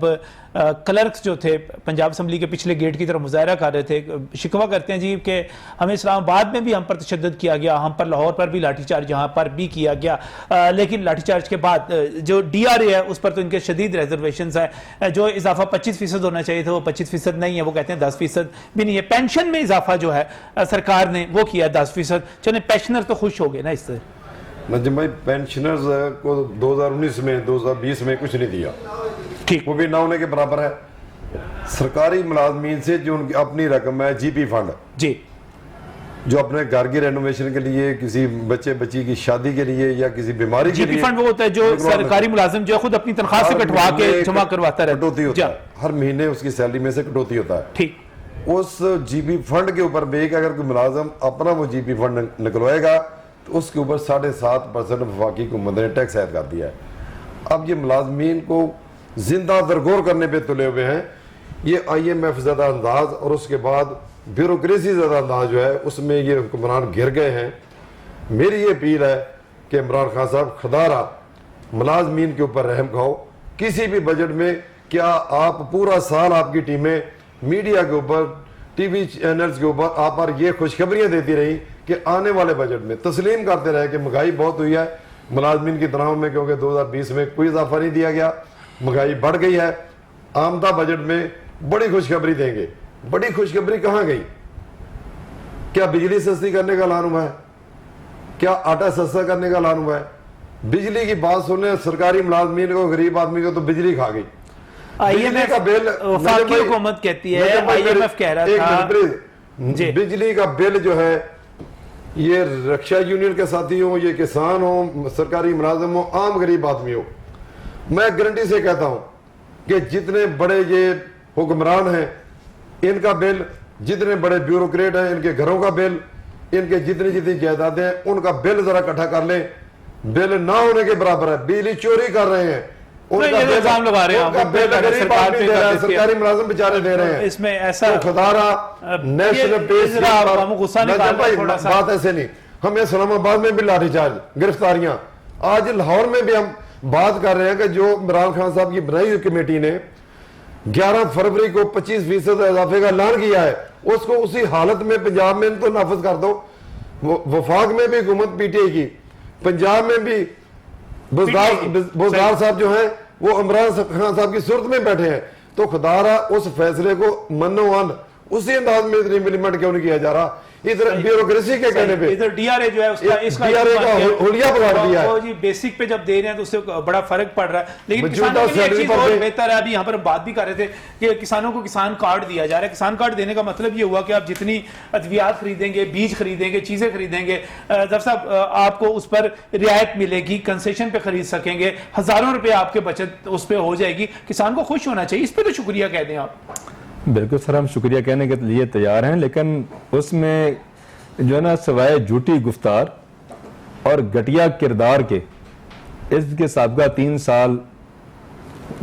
क्लर्क्स जो थे पंजाब असम्बली के पिछले गेट की तरफ मुजाहरा कर रहे थे, शिकवा करते हैं जी कि हमें इस्लामाबाद में भी हम पर तशद्दुद किया गया, हम पर लाहौर पर भी लाठीचार्ज यहाँ पर भी किया गया, लेकिन लाठीचार्ज के बाद जो DRA है उस पर तो इनके शदीद रिजर्वेशंस है। जो इजाफा 25% होना चाहिए था वो 25% नहीं है, वो कहते हैं 10% भी नहीं है। पेंशन में इजाफा जो है सरकार ने वो किया 10%। चले पेंशनर तो खुश हो गए ना इससे। नजम भाई, पेंशनर्स को 2019 में 2020 में कुछ नहीं दिया, ठीक, वो भी ना होने के बराबर है। सरकारी मुलाजमीन से जो उनकी अपनी रकम है GP फंड जी, जो अपने घर की रेनोवेशन के लिए, किसी बच्ची की शादी के लिए या किसी बीमारी के GP लिए, फंड वो होता है जो सरकारी मुलाजिम जो खुद अपनी तनख्वाह से कटवा के जमा करवाता है, कटौती होता है, हर महीने उसकी सैलरी में से कटौती होता है। ठीक, उस GP फंड के ऊपर भी अगर कोई मुलाजिम अपना वो GP फंड निकलवाएगा तो उसके ऊपर 7.5% वफाकी हुकूमत ने टैक्स ऐड कर दिया है। अब ये मुलाजमीन को जिंदा दरगोर करने पे तुले हुए हैं। ये IMF ज़्यादा अंदाज और उसके बाद ब्यूरोक्रेसी ज़्यादा अंदाज जो है उसमें ये हुक्मरान घिर गए हैं। मेरी ये अपील है कि इमरान खान साहब खुदारा मुलाजमीन के ऊपर रहम खाओ। किसी भी बजट में क्या आप पूरा साल आपकी टीमें मीडिया के ऊपर, TV चैनल्स के ऊपर आप पर ये खुशखबरियाँ देती रही कि आने वाले बजट में तस्लीम करते रहे कि महंगाई बहुत हुई है मुलाजमीन की तनख्वाह में, क्योंकि 2020 में कोई इजाफा नहीं दिया गया, महंगाई बढ़ गई है। आमदा बजट में बड़ी खुशखबरी देंगे। बड़ी खुशखबरी कहाँ गई? क्या बिजली सस्ती करने का ऐलान हुआ है? क्या आटा सस्ता करने का ऐलान हुआ है? बिजली की बात सुनने सरकारी मुलाजमीन को, गरीब आदमी को तो बिजली खा गई। बिजली का बिल वफाकी हुकूमत कहती है, IMF कह रहा था जी। बिजली का बिल जो है, ये रक्षा यूनियन के साथी हो, ये किसान हो, सरकारी मुलाजिम हो, आम गरीब आदमी हो, मैं गारंटी से कहता हूं कि जितने बड़े ये हुक्मरान हैं इनका बिल, जितने बड़े ब्यूरोक्रेट हैं इनके घरों का बिल, इनके जितनी जितनी जायदादें हैं उनका बिल जरा इकट्ठा कर लें, बिल ना होने के बराबर है। बिजली चोरी कर रहे हैं, उनका बिल इल्जाम लगा रहे हैं, उनका बिल गरीब आदमी दे रहा है, सरकारी मुलाजिम बेचारे दे रहे हैं। इसमें ऐसा तो खुदारा नेशनल बेस बात ऐसे नहीं। हमें इस्लामाबाद में भी लाठीचार्ज, गिरफ्तारियां, आज लाहौर में भी हम बात कर रहे हैं कि जो इमरान खान साहब की बनाई हुई कमेटी ने 11 फरवरी को 25% इजाफे का ऐलान किया है, उसको उसी हालत में पंजाब में तो नाफज कर दो। वफाक में भी हुकूमत पीटीआई की, पंजाब में भी बुजदार साहब जो हैं वो इमरान खान साहब की सूरत में बैठे हैं। तो खुदारा उस फैसले को मनो उसी अंदाज में इम्प्लीमेंट क्यों नहीं किया जा रहा? इधर ब्यूरोक्रेसी के कहने पे इधर डीआरए जो है उसका डीआरए का हुलिया पकड़ दिया है। जी बेसिक पे जब दे रहे हैं तो उससे बड़ा फर्क पड़ रहा है। लेकिन किसानों के लिए एक चीज और बेहतर है, अभी यहाँ पर हम बात भी कर रहे थे कि किसानों को किसान कार्ड दिया जा रहा है। किसान कार्ड देने का मतलब ये हुआ कि आप जितनी अद्वियात खरीदेंगे, बीज खरीदेंगे, चीजें खरीदेंगे, जब साहब आपको उस पर रियायत मिलेगी, कंसेशन पे खरीद सकेंगे, हजारों रुपए आपके बचत उस पर हो जाएगी। किसान को खुश होना चाहिए, इस पर तो शुक्रिया कह दें आप। बिल्कुल सर, हम शुक्रिया कहने के लिए तैयार हैं, लेकिन उसमें जो है ना सवाए झूठी गुफ्तार और घटिया किरदार के, इसके साबका 3 साल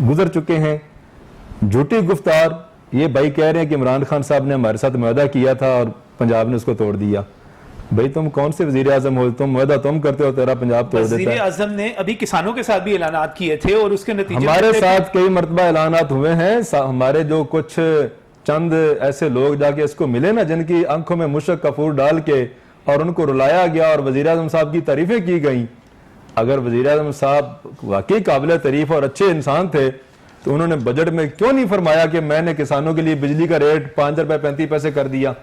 गुजर चुके हैं। झूठी गुफ्तार, ये भाई कह रहे हैं कि इमरान खान साहब ने हमारे साथ मुआहदा किया था और पंजाब ने उसको तोड़ दिया। भाई तुम कौन से वजीर आजम हो? तुम मुआहदा तुम करते हो, तेरा पंजाब तोड़ देता है। वजीर आजम ने अभी किसानों के साथ भी ऐलानात किए थे और उसके नतीजे हमारे साथ कई मरतबा ऐलानात हुए हैं। हमारे जो कुछ चंद ऐसे लोग जाके इसको मिले ना, जिनकी आंखों में मुशक कपूर डाल के और उनको रुलाया गया और वजीर आजम साहब की तारीफें की गई। अगर वजीर आजम साहब वाकई काबिल तारीफ और अच्छे इंसान थे तो उन्होंने बजट में क्यों नहीं फरमाया कि मैंने किसानों के लिए बिजली का रेट 5 रुपए 35 पैसे कर दिया?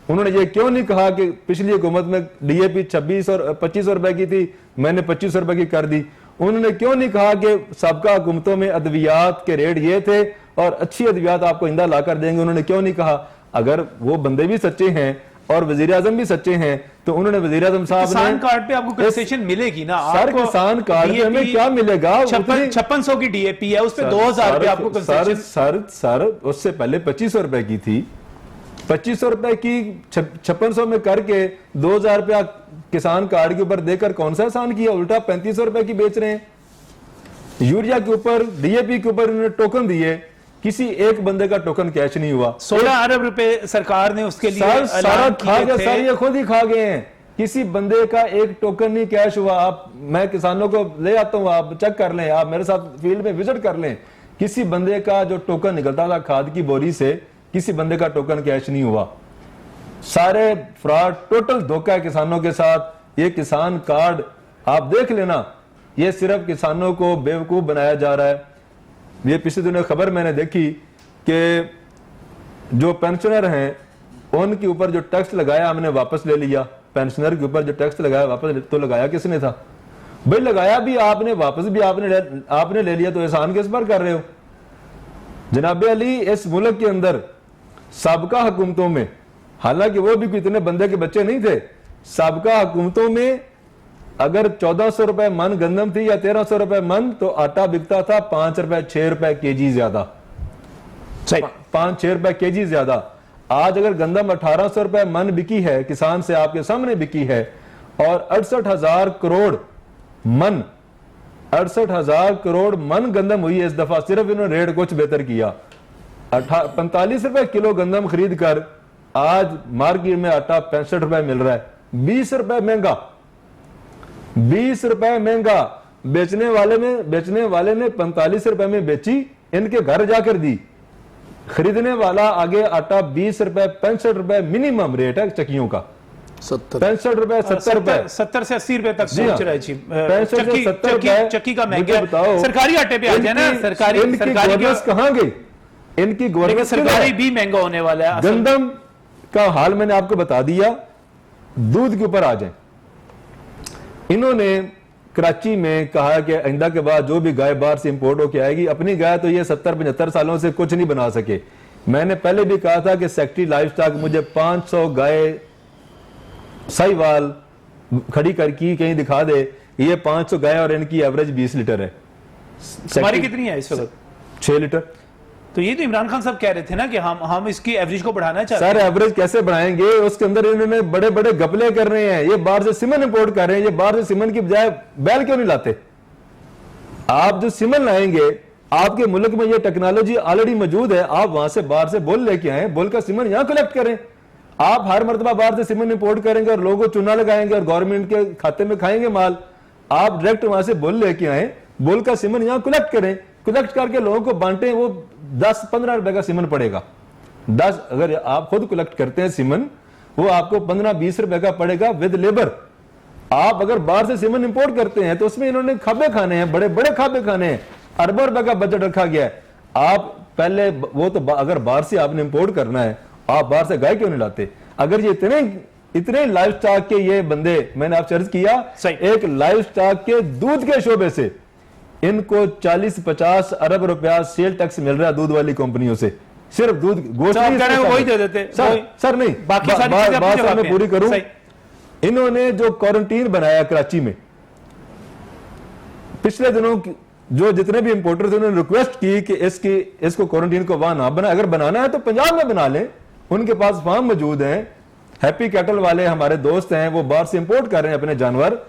उन्होंने ये क्यों नहीं कहा कि पिछली हुकूमत में डीएपी 26 और 25 रुपए की थी, मैंने 25 रुपए की कर दी? उन्होंने क्यों नहीं कहा कि सबका हुकूमतों में अद्वियात के रेट ये थे और अच्छी अद्वियात आपको इंदा ला कर देंगे? उन्होंने क्यों नहीं कहा? अगर वो बंदे भी सच्चे हैं और वजीर आजम भी सच्चे हैं तो उन्होंने वजीर आजम साहब किसान कार्ड पे आपको कंसेशन मिलेगी ना? सर किसान कार्ड पे हमें क्या मिलेगा? 5600 की डीएपी है, उस पे 2000 रुपए आपको कंसेशन। सर उससे पहले 2500 रुपए की थी, 2500 रुपए की 5600 में करके 2000 रुपया किसान कार्ड के ऊपर देकर कौन सा आसान किया? उल्टा 3500 रुपए की बेच रहे हैं। यूरिया के ऊपर, डीएपी के ऊपर उन्होंने टोकन दिए, किसी एक बंदे का टोकन कैश नहीं हुआ। 16 अरब रुपए सरकार ने उसके लिए सारा खा गया, सर ये खुद ही खा गए हैं। किसी बंदे का एक टोकन नहीं कैश हुआ। आप, मैं किसानों को ले आता हूं, आप चेक कर लें, आप मेरे साथ फील्ड में विजिट कर लें। किसी बंदे का जो टोकन निकलता था खाद की बोरी से, किसी बंदे का टोकन कैश नहीं हुआ। सारे फ्रॉड, टोटल धोखा है किसानों के साथ। ये किसान कार्ड आप देख लेना, ये सिर्फ किसानों को बेवकूफ बनाया जा रहा है। ये पिछले दिनों खबर मैंने देखी कि जो पेंशनर हैं उनके ऊपर जो टैक्स लगाया हमने वापस ले लिया। पेंशनर के ऊपर जो टैक्स लगाया वापस तो लगाया किसने था? भाई लगाया भी आपने, वापस भी आपने ले लिया, तो एहसान किस पर कर रहे हो? जनाब अली, इस मुल्क के अंदर साबका हुकूमतों में, हालांकि वो भी इतने बंदे के बच्चे नहीं थे, साबका हुकूमतों में अगर 1400 रुपए मन गंदम थी या 1300 रुपए मन, तो आटा बिकता था 5 रुपए 6 रुपए केजी ज्यादा, 5-6 रुपए केजी ज्यादा। आज अगर गंदम 1800 रुपए मन बिकी है, किसान से आपके सामने बिकी है, और 68,000 करोड़ मन, 68,000 करोड़ मन गंदम हुई है इस दफा। सिर्फ इन्होंने रेट कुछ बेहतर किया। 45 रुपए किलो गंदम खरीद कर आज मार्केट में आटा 65 रुपए मिल रहा है। 20 रुपए महंगा, 20 रुपए महंगा। बेचने वाले ने 45 रुपए में बेची, इनके घर जाकर दी। खरीदने वाला आगे आटा 20 रुपए 65 रुपए मिनिमम रेट है चक्कियों का, 65 रुपए 70 रुपए, 70 से 80 रुपए तक पहुंच रहा है। 65 से 70 रुपए चक्की का महंगा। बताओ सरकारी आटे पे आ जाए ना, सरकारी कहां गई? इनकी गवर्नमेंट सरकारी भी महंगा होने वाला है। गंदम का हाल मैंने आपको बता दिया दूध के ऊपर आ जाएं। इन्होंने कराची में कहा कि आइंदा के बाद जो भी गाय बाहर से इंपोर्ट होकर आएगी, अपनी गाय तो ये 70-75 सालों से कुछ नहीं बना सके। मैंने पहले भी कहा था कि सेक्रेटरी लाइफ स्टॉक मुझे 500 गाय साहिवाल खड़ी करके कहीं दिखा दे, ये 500 गाय और इनकी एवरेज 20 लीटर है। हमारी कितनी है इस वक्त? 6 लीटर। तो ये तो इमरान खान साहब कह रहे थे ना कि हम इसकी एवरेज को बढ़ाना चाहते सर एवरेज कैसे बढ़ाएंगे? उसके अंदर इन्होंने बड़े बड़े गपले कर रहे हैं, ये बाहर से सीमन इंपोर्ट कर रहे हैं। ये बाहर से सीमन की बजाय बैल क्यों नहीं लाते? आप जो सीमन लाएंगे, आपके मुल्क में ये टेक्नोलॉजी ऑलरेडी मौजूद है, आप वहां से बाहर से बुल लेके आए, बुल का सीमन यहां कलेक्ट करें। आप हर मरतबा बाहर से सीमन इंपोर्ट करेंगे और लोगों को चूना लगाएंगे और गवर्नमेंट के खाते में खाएंगे माल। आप डायरेक्ट वहां से बुल लेके आए, बुल का सीमन यहां कलेक्ट करें, कलेक्ट करके लोगों को बांटें। वो 10-15 रुपए का सीमन पड़ेगा। 10 अगर आप खुद कलेक्ट करते हैं सीमन, वो आपको 15-20 रुपए का पड़ेगा विद लेबर। आप अगर बाहर से सीमन इंपोर्ट करते हैं तो उसमें इन्होंने खाबे खाने हैं, बड़े बड़े खाबे खाने हैं, अरबों रुपए का बजट रखा गया है। आप पहले वो तो अगर बाहर से आपने इंपोर्ट करना है, आप बाहर से गाय क्यों नहीं लाते? अगर ये इतने लाइफ स्टॉक के ये बंदे, मैंने आपसे अर्ज किया, एक लाइफ स्टॉक के दूध के शोबे से इनको 40-50 अरब रुपया सेल टैक्स मिल रहा है दूध वाली कंपनियों से, सिर्फ दूध गोश्त वही दे देते। सर नहीं, बाकी सारी चीजें बात मैं पूरी करूं। इन्होंने जो क्वारंटीन बनाया कराची में, पिछले दिनों जो जितने भी इंपोर्टर थे उन्होंने रिक्वेस्ट की कि इसको क्वारंटीन को वहां ना बना, अगर बनाना है तो पंजाब में बना लें, उनके पास फार्म मौजूद हैं। हैप्पी कैटल वाले हमारे दोस्त हैं, वो बाहर से इंपोर्ट कर रहे हैं अपने जानवर।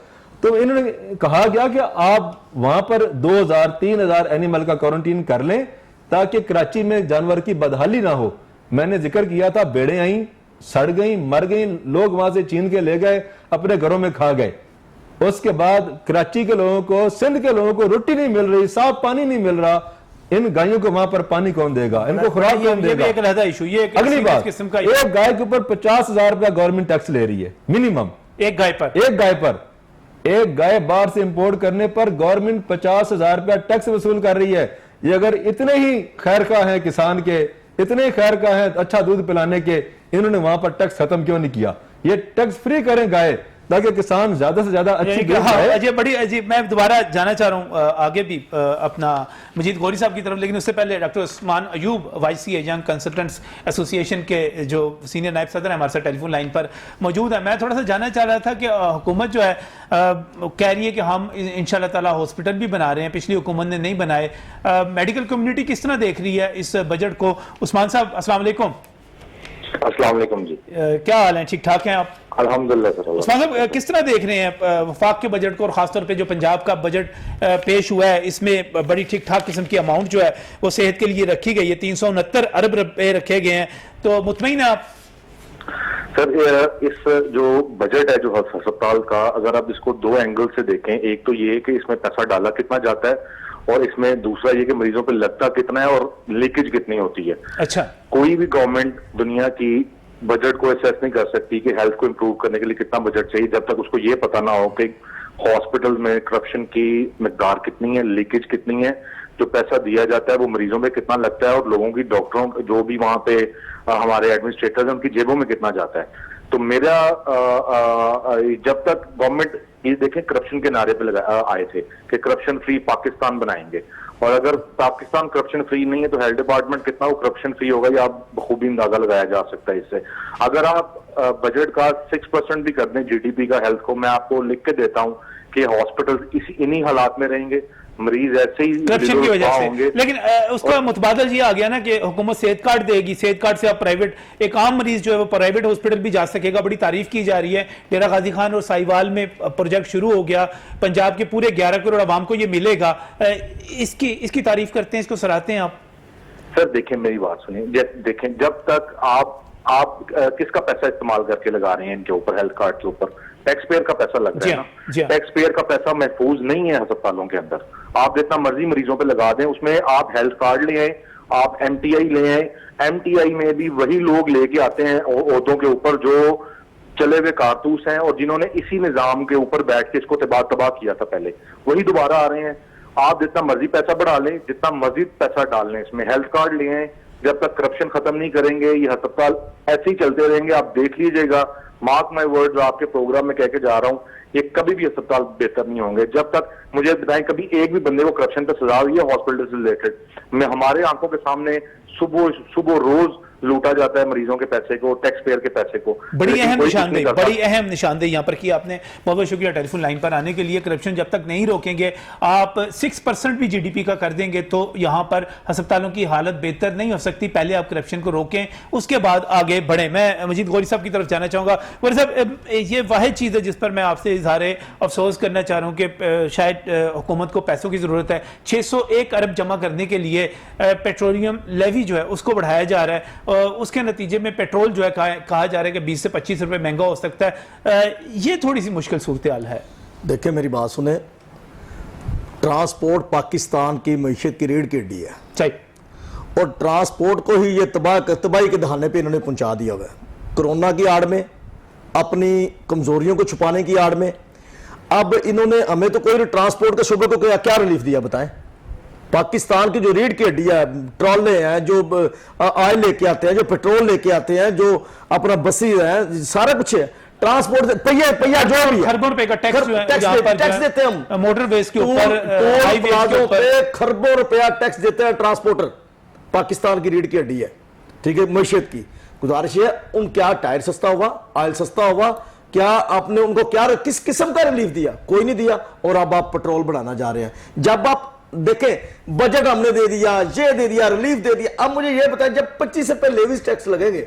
तो इन्होंने कहा गया कि आप वहां पर 2000-3000 एनिमल का क्वारंटीन कर लें ताकि कराची में जानवर की बदहाली ना हो। मैंने जिक्र किया था, भेड़ें आई, सड़ गई, मर गई, लोग वहां से छीन के ले गए, अपने घरों में खा गए। उसके बाद कराची के लोगों को, सिंध के लोगों को रोटी नहीं मिल रही, साफ पानी नहीं मिल रहा। इन गायों को वहां पर पानी कौन देगा? इनको खुराक कौन देगा? एक अलहदा इशू। ये अगली बात, एक गाय के ऊपर 50,000 रुपया गवर्नमेंट टैक्स ले रही है मिनिमम, एक गाय पर। एक गाय बाहर से इंपोर्ट करने पर गवर्नमेंट 50,000 रुपया टैक्स वसूल कर रही है। ये अगर इतने ही खैर का है किसान के, इतने खैर का है अच्छा दूध पिलाने के, इन्होंने वहां पर टैक्स खत्म क्यों नहीं किया? ये टैक्स फ्री करें गाय, ताकि किसान ज्यादा से ज्यादा अच्छी अजय बड़ी अजीब। मैं दोबारा जाना चाह रहा हूँ आगे भी अपना मजीद गौरी साहब की तरफ, लेकिन उससे पहले doctor Usman Ayub YCA young consultants association के जो सीनियर नायब सदर हैं हमारे साथ टेलीफोन लाइन पर मौजूद है। मैं थोड़ा सा जानना चाह रहा था कि हुकूमत जो है कह रही है कि हम इंशाल्लाह ताला हॉस्पिटल भी बना रहे हैं, पिछली हुकूमत ने नहीं बनाए। मेडिकल कम्युनिटी किस तरह देख रही है इस बजट को? उस्मान साहब अस्सलाम वालेकुम। अस्सलाम वालेकुम जी, क्या हाल है? ठीक ठाक हैं आप? अल्हम्दुलिल्लाह सर। उस्मान साहब किस तरह देख रहे हैं वफाक के बजट को, और खासतौर पे जो पंजाब का बजट पेश हुआ है, इसमें बड़ी ठीक ठाक किस्म की अमाउंट जो है वो सेहत के लिए रखी गई है, 369 अरब रुपए रखे गए हैं, तो मुतमईन है आप? सर इस जो बजट है जो अस्पताल का, अगर आप इसको दो एंगल से देखें, एक तो ये है कि इसमें पैसा डाला कितना जाता है, और इसमें दूसरा ये कि मरीजों पे लगता कितना है और लीकेज कितनी होती है। अच्छा, कोई भी गवर्नमेंट दुनिया की बजट को असेस नहीं कर सकती कि हेल्थ को इम्प्रूव करने के लिए कितना बजट चाहिए, जब तक उसको ये पता ना हो कि हॉस्पिटल में करप्शन की मिकदार कितनी है, लीकेज कितनी है, जो पैसा दिया जाता है वो मरीजों में कितना लगता है, और लोगों की, डॉक्टरों जो भी वहां पे हमारे एडमिनिस्ट्रेटर्स हैं उनकी जेबों में कितना जाता है। तो मेरा जब तक गवर्नमेंट, ये देखें करप्शन के नारे पे आए थे कि करप्शन फ्री पाकिस्तान बनाएंगे, और अगर पाकिस्तान करप्शन फ्री नहीं है तो हेल्थ डिपार्टमेंट कितना वो करप्शन फ्री होगा, ये आप बखूबी अंदाजा लगाया जा सकता है इससे। अगर आप बजट का 6% भी कर दें GDP का हेल्थ को, मैं आपको लिख के देता हूं कि हॉस्पिटल इन्हीं हालात में रहेंगे, मरीज ऐसे ही करप्शन की वजह से। लेकिन उसका मुतबादल ये आ गया ना कि हुकूमत सेहत कार्ड देगी, सेहत कार्ड से आप प्राइवेट, एक आम मरीज जो है वो प्राइवेट हॉस्पिटल भी जा सकेगा। बड़ी तारीफ की जा रही है। डेरा गाजी खान और साहिवाल में प्रोजेक्ट शुरू हो गया, पंजाब के पूरे 11 करोड़ आवाम को ये मिलेगा। इसकी तारीफ करते हैं, इसको सराहते हैं आप? सर देखें, मेरी बात सुनिए, देखें, जब तक आप किसका पैसा इस्तेमाल करके लगा रहे हैं इनके ऊपर, हेल्थ कार्ड के ऊपर टैक्स पेयर का पैसा लग रहा है ना। टैक्स पेयर का पैसा महफूज नहीं है अस्पतालों के अंदर। आप जितना मर्जी मरीजों पे लगा दें, उसमें आप हेल्थ कार्ड ले आए, आप MTI ले आए, MTI में भी वही लोग लेके आते हैं ओहदों के ऊपर जो चले हुए कारतूस हैं और जिन्होंने इसी निजाम के ऊपर बैठ के इसको तबाह किया था पहले, वही दोबारा आ रहे हैं। आप जितना मर्जी पैसा बढ़ा लें, जितना मजीद पैसा डाल लें, इसमें हेल्थ कार्ड ले आए, जब तक करप्शन खत्म नहीं करेंगे ये अस्पताल ऐसे ही चलते रहेंगे। आप देख लीजिएगा, मार्क माय वर्ड, जो आपके प्रोग्राम में कह के जा रहा हूं, ये कभी भी अस्पताल बेहतर नहीं होंगे जब तक, मुझे बताएं कभी एक भी बंदे को करप्शन पे सजा हुई है हॉस्पिटल से रिलेटेड? मैं हमारे आंखों के सामने सुबह रोज लूटा जाता है मरीजों के पैसे को, टैक्स पेयर के पैसे को। बड़ी अहम कोई कुछ नहीं निशानदेही, करता। बड़ी अहम निशानदेही यहाँ पर की आपने। बहुत बहुत शुक्रिया टेलीफोन लाइन पर आने के लिए। करप्शन जब तक नहीं रोकेंगे, आप 6% भी जीडीपी का कर देंगे तो यहाँ पर अस्पतालों की हालत बेहतर नहीं हो सकती। पहले आप करप्शन को रोकें, उसके बाद आगे बढ़ें। मैं मजीद गौरी साहब की तरफ जाना चाहूँगा। गौरी साहब, ये वाहिद चीज़ है जिस पर मैं आपसे इजहार अफसोस करना चाह रहा हूँ कि शायद हुकूमत को पैसों की ज़रूरत है। 601 अरब जमा करने के लिए पेट्रोलियम लेवी जो है उसको बढ़ाया जा रहा है, उसके नतीजे में पेट्रोल जो है कहा जा रहा है कि 20 से 25 रुपए महंगा हो सकता है। ये थोड़ी सी मुश्किल सूरत हाल है। देखिए मेरी बात सुने, ट्रांसपोर्ट पाकिस्तान की मईशत की रीढ़ की हड्डी है, सही, और ट्रांसपोर्ट को ही ये तबाही के दहाने पे इन्होंने पहुंचा दिया हुआ है। कोरोना की आड़ में, अपनी कमजोरियों को छुपाने की आड़ में। अब इन्होंने हमें तो कोई ट्रांसपोर्ट के शोबे को क्या रिलीफ दिया बताएं? पाकिस्तान की जो रीढ़ की हड्डी है, ट्रॉले हैं जो ऑयल लेके आते हैं, जो पेट्रोल लेके आते हैं, जो अपना बसी है, सारा कुछ है। ट्रांसपोर्ट पहिया जो भी है, खरबों रुपए का टैक्स जो है, जहाँ पर टैक्स देते हैं हम मोटरवेज के ऊपर, हाईवेज के ऊपर पे खरबों रुपया टैक्स देते हैं ट्रांसपोर्टर। पाकिस्तान की रीढ़ की हड्डी है, ठीक है, मईशत की। गुजारिश है, उन क्या टायर सस्ता हुआ, ऑयल सस्ता हुआ, क्या आपने उनको क्या किस किस्म का रिलीफ दिया? कोई नहीं दिया। और अब आप पेट्रोल बढ़ाना जा रहे हैं। जब आप देखें, बजट हमने दे दिया, ये दे दिया, रिलीफ दे दिया। अब मुझे ये बताएं, जब 25 रुपए लेविस टैक्स लगेंगे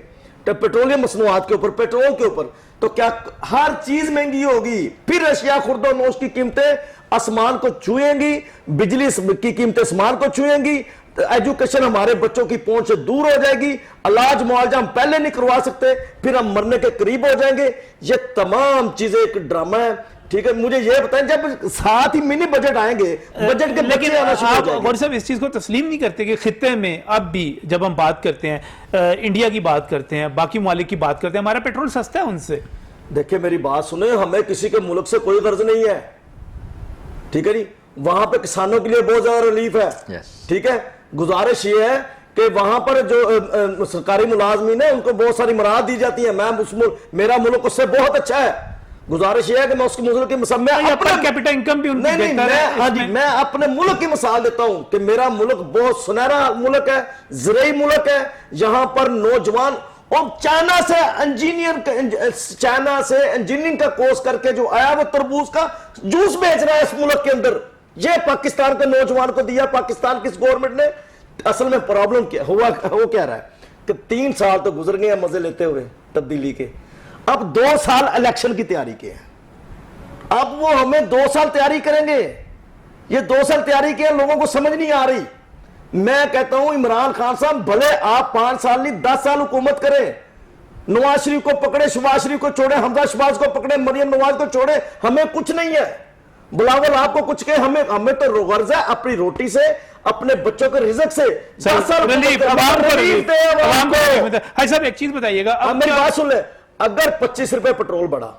तो पेट्रोलियम मसनूआत के ऊपर, पेट्रोल के ऊपर, तो क्या हर चीज महंगी होगी? फिर अशिया खुर्दो नोश की कीमतें आसमान को छुएंगी, बिजली की कीमतें आसमान को छुएंगी, एजुकेशन हमारे बच्चों की पहुंच से दूर हो जाएगी, इलाज मुआवजा हम पहले नहीं करवा सकते, फिर हम मरने के करीब हो जाएंगे। ये तमाम चीजें एक ड्रामा है, ठीक है। मुझे ये बताएं, जब साथ ही मिनी बजट आएंगे, बजट के लेकिन आना शुरू हो आप जाएंगे। गौरी साहब इस चीज को तस्लीम नहीं करते कि खित्ते में अब भी जब हम बात करते हैं, इंडिया की बात करते हैं, बाकी ममालिक की बात करते हैं, हमारा पेट्रोल सस्ता है उनसे? देखिए मेरी बात सुने, हमें किसी के मुल्क से कोई गर्ज नहीं है, ठीक है जी। वहां पे किसानों के लिए बहुत ज्यादा रिलीफ है, ठीक है। गुजारिश ये है कि वहां पर जो सरकारी मुलाजमीन है उनको बहुत सारी मराहत दी जाती है। मैं मेरा मुल्क उससे बहुत अच्छा है। गुजारिश ये है कि मैं उसके मुल्क की मिसाल, मैं पर कैपिटल इनकम भी उनकी नहीं, बेहतर है। हाँ जी, मैं अपने मुल्क की मिसाल देता हूं कि मेरा मुल्क बहुत सुनहरा मुल्क है, ज़राई मुल्क है। यहां पर नौजवान, और चाइना से इंजीनियरिंग का कोर्स करके जो आया वो तरबूज का जूस बेच रहा है इस मुल्क के अंदर। ये पाकिस्तान के नौजवान को दिया पाकिस्तान की गवर्नमेंट ने। असल में प्रॉब्लम क्या हुआ, हो क्या रहा है कि 3 साल तो गुजर गए मजे लेते हुए तब्दीली के, अब 2 साल इलेक्शन की तैयारी के हैं। अब वो हमें 2 साल तैयारी करेंगे, ये 2 साल तैयारी के लोगों को समझ नहीं आ रही। मैं कहता हूं इमरान खान साहब, भले आप 5 साल नहीं 10 साल हुकूमत करें, नवाज शरीफ को पकड़े, शहबाज शरीफ को छोड़े, हमजा शहबाज को पकड़े, मरियम नवाज को छोड़े, हमें कुछ नहीं है। बिलावल आपको कुछ कहे, हमें तो गर्ज है अपनी रोटी से, अपने बच्चों के रिज़्क से। 10 साल रिलीफ हाई साहब, एक चीज बताइएगा, अब मेरी बात सुन ले, अगर 25 रुपए पेट्रोल बढ़ा,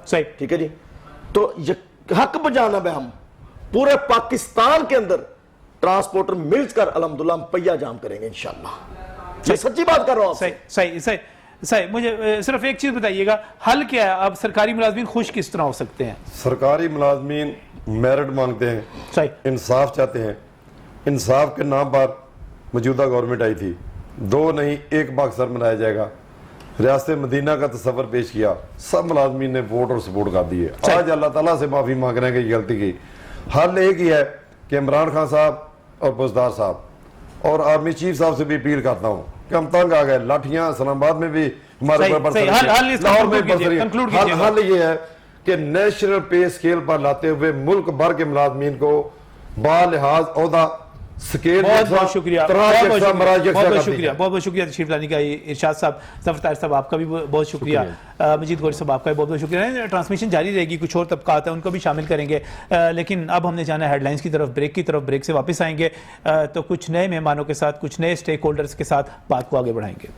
सही, ठीक है जी, तो ये हक बजाना है, हम पूरे पाकिस्तान के अंदर ट्रांसपोर्टर मिलकर अल्हम्दुलिल्लाह हम पहिया जाम करेंगे इंशाल्लाह। मैं सच्ची बात कर रहा हूं। सही सही सही सही। मुझे सिर्फ एक चीज बताइएगा, हल क्या है? अब सरकारी मुलाजमीन खुश किस तरह हो सकते हैं? सरकारी मुलाजमीन मेरिट मांगते हैं, सही, इंसाफ चाहते हैं। इंसाफ के नाम पर मौजूदा गवर्नमेंट आई थी, 2 नहीं 1 बक्सर मनाया जाएगा। रियासत मदीना का तस्वर पेश किया, सब मुलाजमीन ने वोट और सपोर्ट कर दिए। आज अल्लाह ताला से माफ़ी मांग रहे हैं कि गलती की। हल एक ही है कि इमरान खान साहब और बुजदार साहब और आर्मी चीफ साहब से भी अपील करता हूँ कि हम तंग आ गए। लाठियां इस्लामाबाद में भी हमारे सही, ऊपर सही, बरस रही हल हैं, इसका लाहौर में conclude बरस रही हैं। कीजिए, conclude कीजिए। हल ये है कि नेशनल पे स्केल पर लाते हुए मुल्क भर के मुलाजमीन को बालिहाज औहदा स्केल बहुत बहुत शुक्रिया, बहुत बहुत शुक्रिया तशरीफ लाने का। इरशाद साहब, ज़फ़र तारिक साहब, आपका भी बहुत शुक्रिया। मजीद गौरी साहब, आपका भी बहुत बहुत शुक्रिया। ट्रांसमिशन जारी रहेगी, कुछ और तबकात है उनको भी शामिल करेंगे, लेकिन अब हमने जाना है हेडलाइंस की तरफ, ब्रेक से वापस आएंगे तो कुछ नए मेहमानों के साथ, कुछ नए स्टेक होल्डर्स के साथ बात को आगे बढ़ाएंगे।